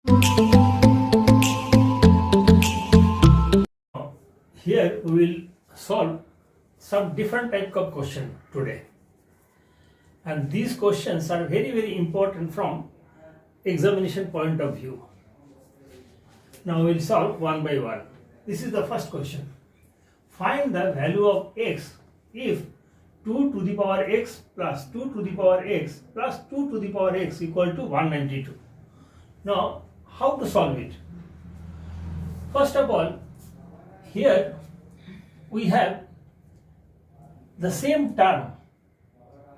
Here we will solve some different type of question today, and these questions are very important from examination point of view. Now we will solve one by one. This is the first question. Find the value of x if 2 to the power x plus 2 to the power x plus 2 to the power x equal to 192. Now how to solve it? First of all, here we have the same term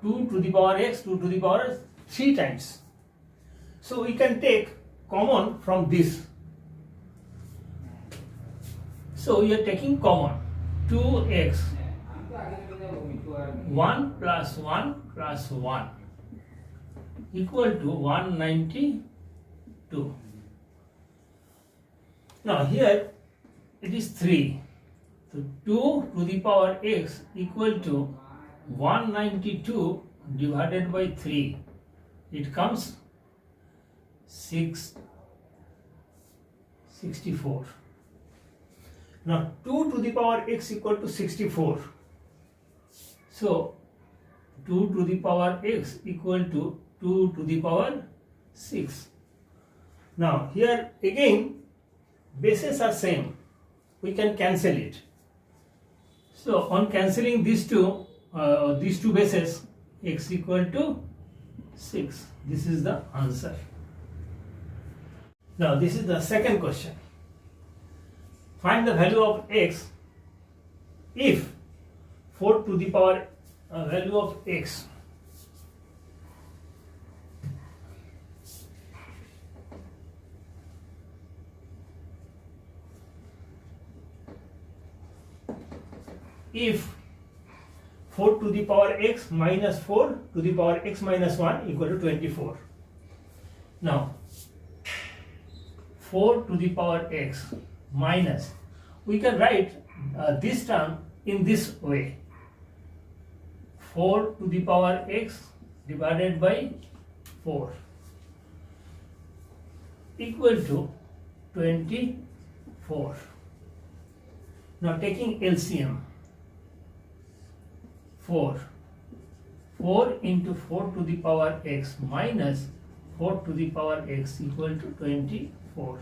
2 to the power x, 2 to the power 3 times. So we can take common from this. So we are taking common 2x 1 plus 1 plus 1 equal to 192. Now here it is 3. So 2 to the power x equal to 192 divided by 3. It comes 64. Now 2 to the power x equal to 64. So 2 to the power x equal to 2 to the power 6. Now here again bases are same. We can cancel it. So on cancelling these two bases, x equal to 6. This is the answer. Now this is the second question. Find the value of x if 4 to the power value of x if 4 to the power x minus 4 to the power x minus 1 equal to 24. Now 4 to the power x minus, we can write this term in this way, 4 to the power x divided by 4 equal to 24. Now taking LCM, 4 into 4 to the power x minus 4 to the power x equal to 24.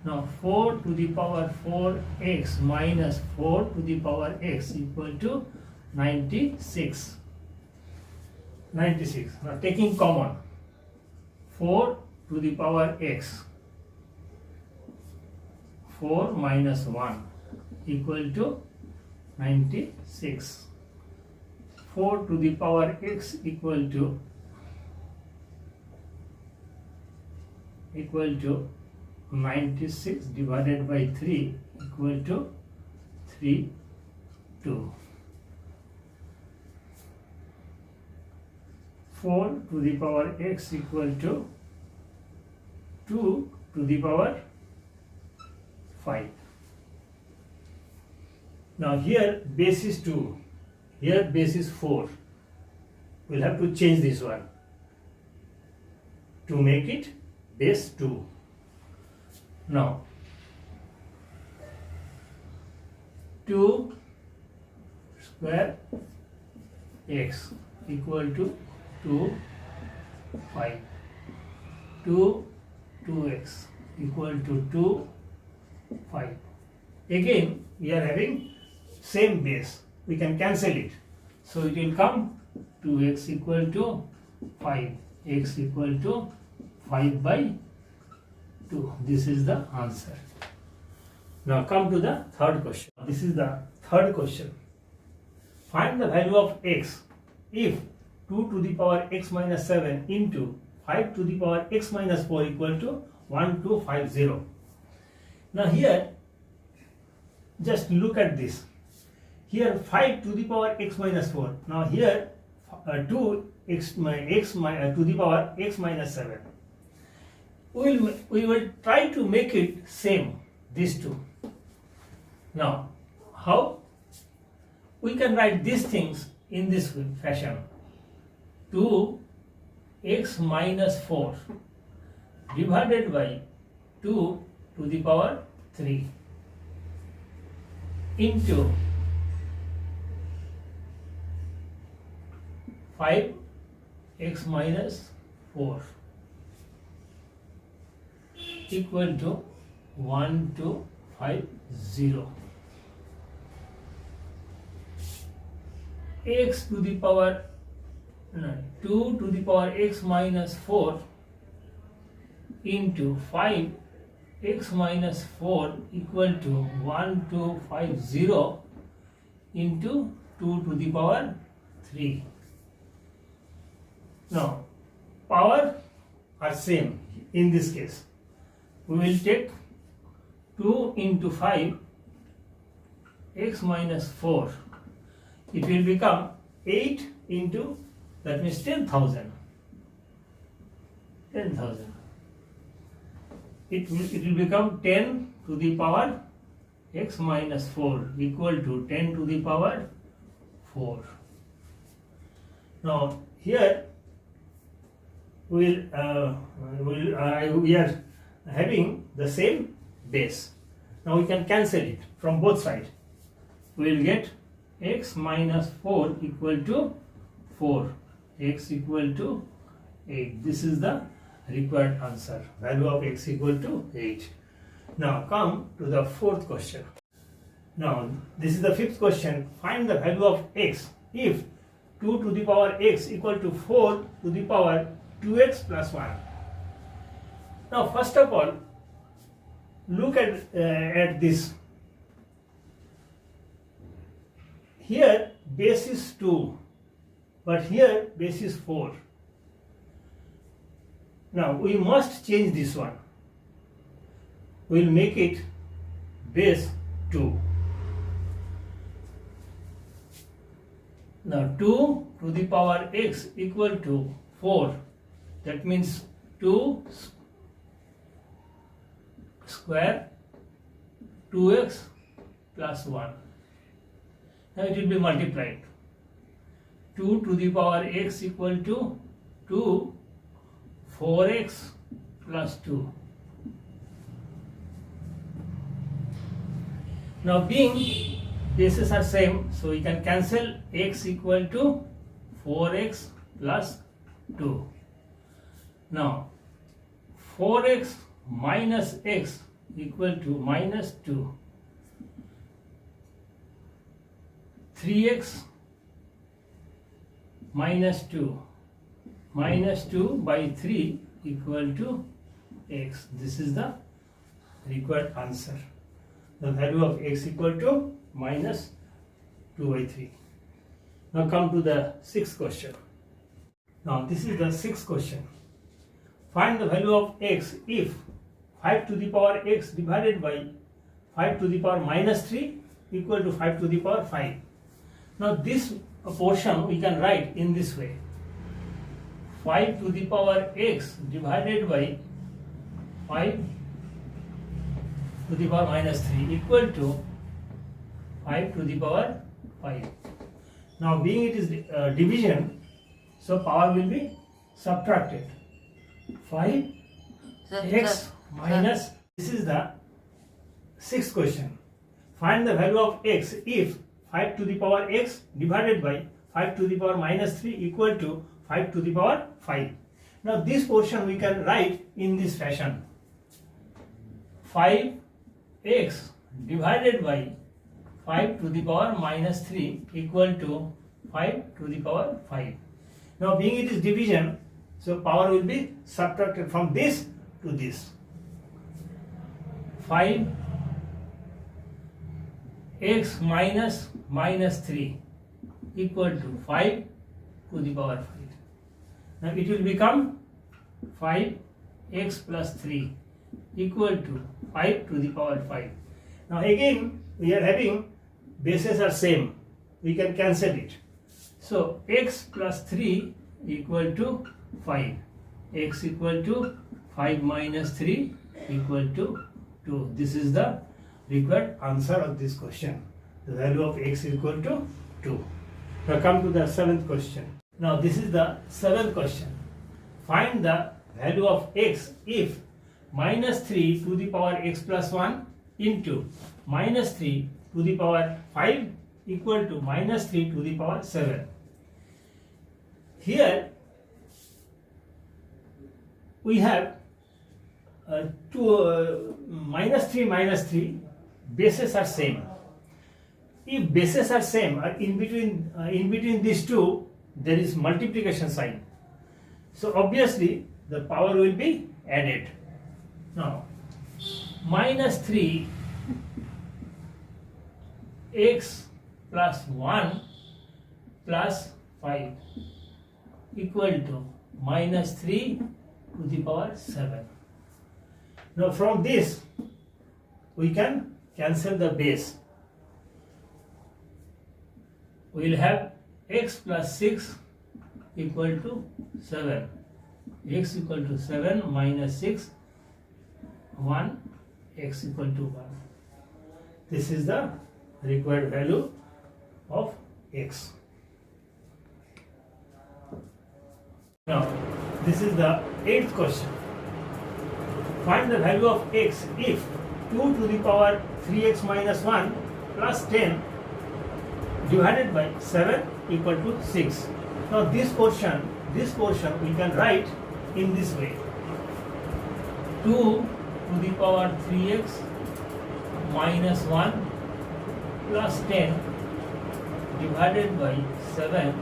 Now 4 to the power 4x minus 4 to the power x equal to 96. Now taking common, 4 to the power x, 4 minus 1 equal to 96. 4 to the power x equal to 96 divided by 3 equal to 32. 4 to the power x equal to 2 to the power 5. Now here base is 2, here base is 4. We'll have to change this one to make it base 2. Now 2 square x equal to 2, 5. 2x equal to 2, 5. Again we are having same base. We can cancel it. So it will come 2x equal to 5. X equal to 5 by 2. This is the answer. Now come to the third question. This is the third question. Find the value of x if 2 to the power x minus 7 into 5 to the power x minus 4 equal to 1250. Now here just look at this. Here 5 to the power x minus 4. Now here 2 x to the power x minus 7. We will try to make it same, these two. Now how? We can write these things in this fashion. 2x minus 4 divided by 2 to the power 3 into 5x minus 4 equal to 1250. X to the power 2 to the power x minus 4 into 5x minus 4 equal to 1250 into 2 to the power 3. Now, power are same in this case. We will take 2 into 5 x minus 4. It will become 8 into, that means 10,000. 10,000. It will become 10 to the power x minus 4 equal to 10 to the power 4. Now here we are having the same base. Now we can cancel it from both sides. We will get x minus 4 equal to 4, x equal to 8. This is the required answer. Value of x equal to 8. Now come to the fourth question. Now this is the fifth question. Find the value of x if 2 to the power x equal to 4 to the power 2x plus 1. Now first of all, look at this. Here base is 2, but here base is 4. Now we must change this one. We will make it base 2. Now 2 to the power x equal to 4. That means 2 square 2x plus 1. Now it will be multiplied. 2 to the power x equal to 2 4x plus 2. Now being bases are same, so we can cancel x equal to 4x plus 2. Now 4x minus x equal to minus 2. 3x minus 2. Minus 2 by 3 equal to x. This is the required answer. The value of x equal to minus 2 by 3. Now come to the sixth question. Now this is the sixth question. Find the value of x if 5 to the power x divided by 5 to the power minus 3 equal to 5 to the power 5. Now this portion we can write in this way. 5 to the power x divided by 5 to the power minus 3 equal to 5 to the power 5. Now being it is division, so power will be subtracted. 5x minus, this is the sixth question. Find the value of x if 5 to the power x divided by 5 to the power minus 3 equal to 5 to the power 5. Now this portion we can write in this fashion. 5x divided by 5 to the power minus 3 equal to 5 to the power 5. Now being it is division, so power will be subtracted from this to this. 5x minus minus 3 equal to 5 to the power 5. Now it will become 5x plus 3 equal to 5 to the power 5. Now again we are having bases are same. We can cancel it. So x plus 3 equal to 5. X equal to 5 minus 3 equal to 2. This is the required answer of this question. The value of x is equal to 2. Now come to the seventh question. Now this is the seventh question. Find the value of x if minus 3 to the power x plus 1 into minus 3 to the power 5 equal to minus 3 to the power 7. Here we have minus 3 bases are same. If bases are same, in between these two there is multiplication sign. So obviously the power will be added. Now minus 3 x plus 1 plus 5 equal to minus 3 to the power 7. Now from this we can cancel the base. We will have x plus 6 equal to 7. X equal to 7 minus 6, 1, x equal to 1. This is the required value of x. Now, this is the 8th question. Find the value of x if 2 to the power 3x minus 1 plus 10 divided by 7 equal to 6. Now this portion we can write in this way. 2 to the power 3x minus 1 plus 10 divided by 7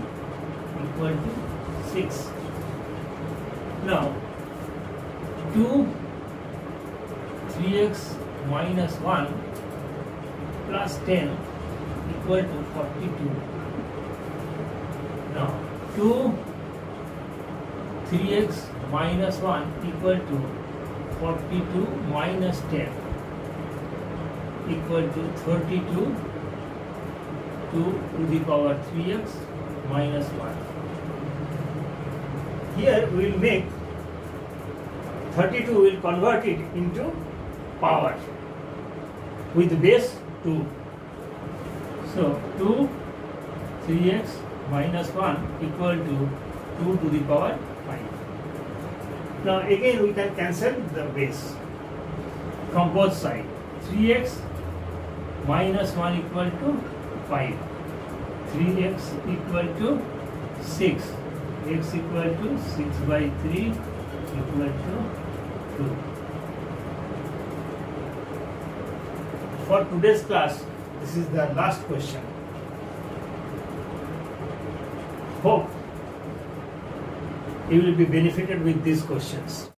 equal to 6. Now 2 3x minus 1 plus 10 equal to 42. Now 2 3x minus 1 equal to 42 minus 10 equal to 32 to the power 3x minus 1. Here we will make 32, will convert it into power with base 2. So 2 3x minus 1 equal to 2 to the power 5. Now again we can cancel the base from both sides. 3x minus 1 equal to 5. 3x equal to 6. X equal to 6 by 3 equal to 2. For today's class, this is the last question. Hope you will be benefited with these questions.